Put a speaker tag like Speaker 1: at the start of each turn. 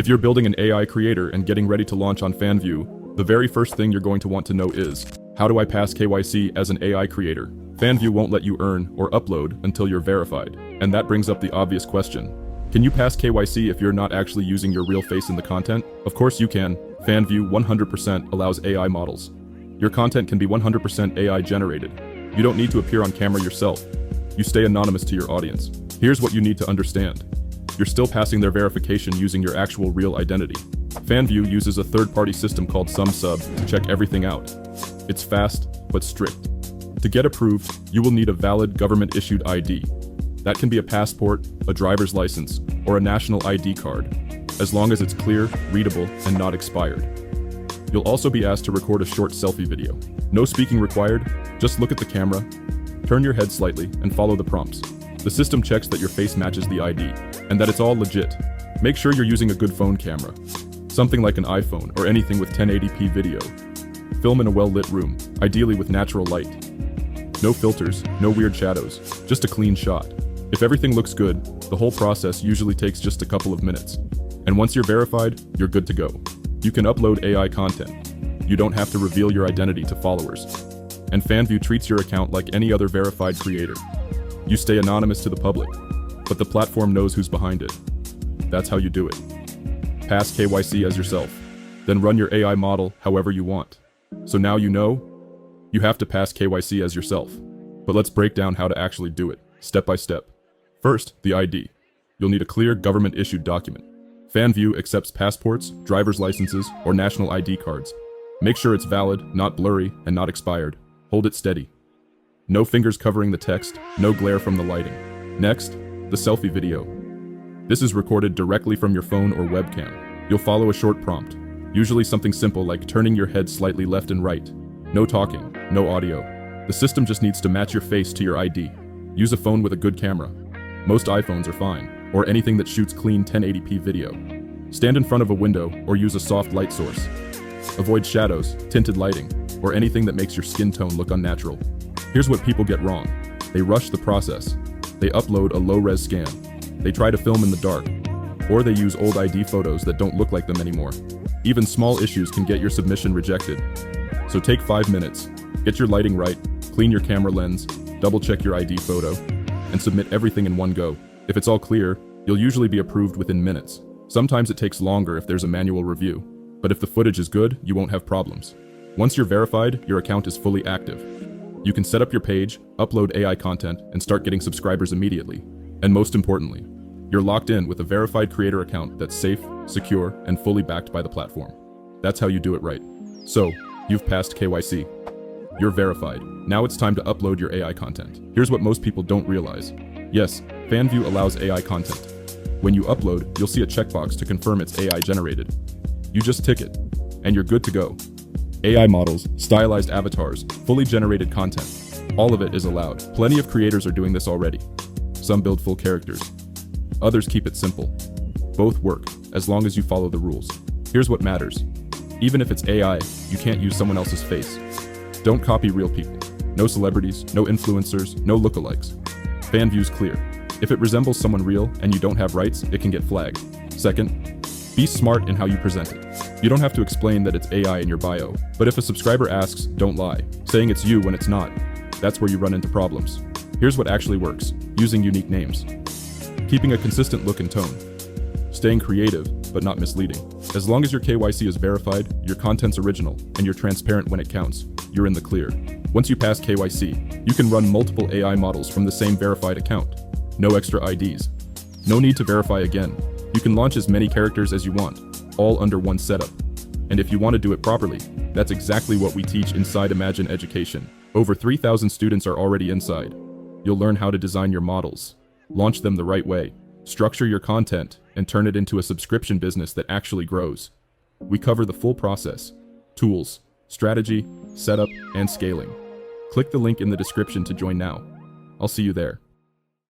Speaker 1: If you're building an AI creator and getting ready to launch on Fanvue, the very first thing you're going to want to know is, how do I pass KYC as an AI creator? Fanvue won't let you earn or upload until you're verified. And that brings up the obvious question. Can you pass KYC if you're not actually using your real face in the content? Of course you can. Fanvue 100% allows AI models. Your content can be 100% AI generated. You don't need to appear on camera yourself. You stay anonymous to your audience. Here's what you need to understand. You're still passing their verification using your actual real identity. Fanvue uses a third-party system called SumSub to check everything out. It's fast, but strict. To get approved, you will need a valid government-issued ID. That can be a passport, a driver's license, or a national ID card, as long as it's clear, readable, and not expired. You'll also be asked to record a short selfie video. No speaking required, just look at the camera, turn your head slightly, and follow the prompts. The system checks that your face matches the ID, and that it's all legit. Make sure you're using a good phone camera, something like an iPhone or anything with 1080p video. Film in a well-lit room, ideally with natural light. No filters, no weird shadows, just a clean shot. If everything looks good, the whole process usually takes just a couple of minutes. And once you're verified, you're good to go. You can upload AI content. You don't have to reveal your identity to followers. And Fanvue treats your account like any other verified creator. You stay anonymous to the public, but the platform knows who's behind it. That's how you do it. Pass KYC as yourself, then run your AI model however you want. So now you know, you have to pass KYC as yourself. But let's break down how to actually do it, step by step. First, the ID. You'll need a clear government-issued document. Fanvue accepts passports, driver's licenses, or national ID cards. Make sure it's valid, not blurry, and not expired. Hold it steady. No fingers covering the text, no glare from the lighting. Next, the selfie video. This is recorded directly from your phone or webcam. You'll follow a short prompt, usually something simple like turning your head slightly left and right. No talking, no audio. The system just needs to match your face to your ID. Use a phone with a good camera. Most iPhones are fine, or anything that shoots clean 1080p video. Stand in front of a window or use a soft light source. Avoid shadows, tinted lighting, or anything that makes your skin tone look unnatural. Here's what people get wrong. They rush the process. They upload a low-res scan. They try to film in the dark. Or they use old ID photos that don't look like them anymore. Even small issues can get your submission rejected. So take 5 minutes, get your lighting right, clean your camera lens, double-check your ID photo, and submit everything in one go. If it's all clear, you'll usually be approved within minutes. Sometimes it takes longer if there's a manual review, but if the footage is good, you won't have problems. Once you're verified, your account is fully active. You can set up your page, upload AI content, and start getting subscribers immediately. And most importantly, you're locked in with a verified creator account that's safe, secure, and fully backed by the platform. That's how you do it right. So, you've passed KYC. You're verified. Now it's time to upload your AI content. Here's what most people don't realize. Yes, Fanvue allows AI content. When you upload, you'll see a checkbox to confirm it's AI generated. You just tick it, and you're good to go. AI models, stylized avatars, fully generated content. All of it is allowed. Plenty of creators are doing this already. Some build full characters. Others keep it simple. Both work, as long as you follow the rules. Here's what matters. Even if it's AI, you can't use someone else's face. Don't copy real people. No celebrities, no influencers, no lookalikes. Fanvue's clear. If it resembles someone real and you don't have rights, it can get flagged. Second, be smart in how you present it. You don't have to explain that it's AI in your bio, but if a subscriber asks, don't lie, saying it's you when it's not. That's where you run into problems. Here's what actually works, using unique names. Keeping a consistent look and tone. Staying creative, but not misleading. As long as your KYC is verified, your content's original, and you're transparent when it counts, you're in the clear. Once you pass KYC, you can run multiple AI models from the same verified account. No extra IDs. No need to verify again. You can launch as many characters as you want, all under one setup. And if you want to do it properly, that's exactly what we teach inside Imagine Education. Over 3,000 students are already inside. You'll learn how to design your models, launch them the right way, structure your content, and turn it into a subscription business that actually grows. We cover the full process, tools, strategy, setup, and scaling. Click the link in the description to join now. I'll see you there.